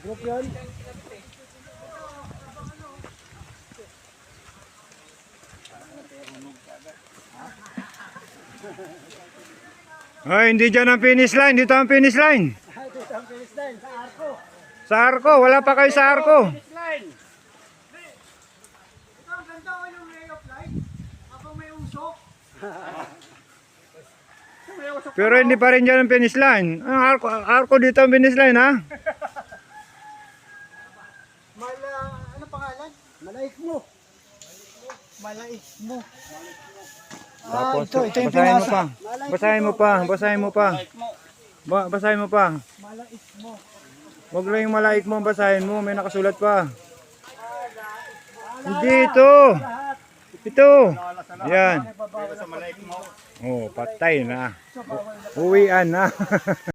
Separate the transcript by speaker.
Speaker 1: Group yun.
Speaker 2: Ay, hindi dyan ang finish line. Dito ang finish line.
Speaker 1: Ito ang finish line sa arko.
Speaker 2: Sa arko. Wala pa kayo sa arko.
Speaker 1: Finish line. Ito ang ganda ko yung ray of light. Habang may usok.
Speaker 2: Pero hindi pa rin dyan ang finish line. Ang arko dito ang finish line, ha?
Speaker 1: Ano pangalan? Malaik mo. Malaik mo.
Speaker 2: Tapos,
Speaker 1: ito yung
Speaker 2: basahin mo
Speaker 1: pinasa.
Speaker 2: pa. Basahin mo pa. Basahin mo pa. Basahin mo pa.
Speaker 1: Malaik mo.
Speaker 2: Huwag lang yung malaik mo. Basahin mo. May nakasulat pa. Hindi ito. Ito. Yan. Oh, patay na. Uwian na.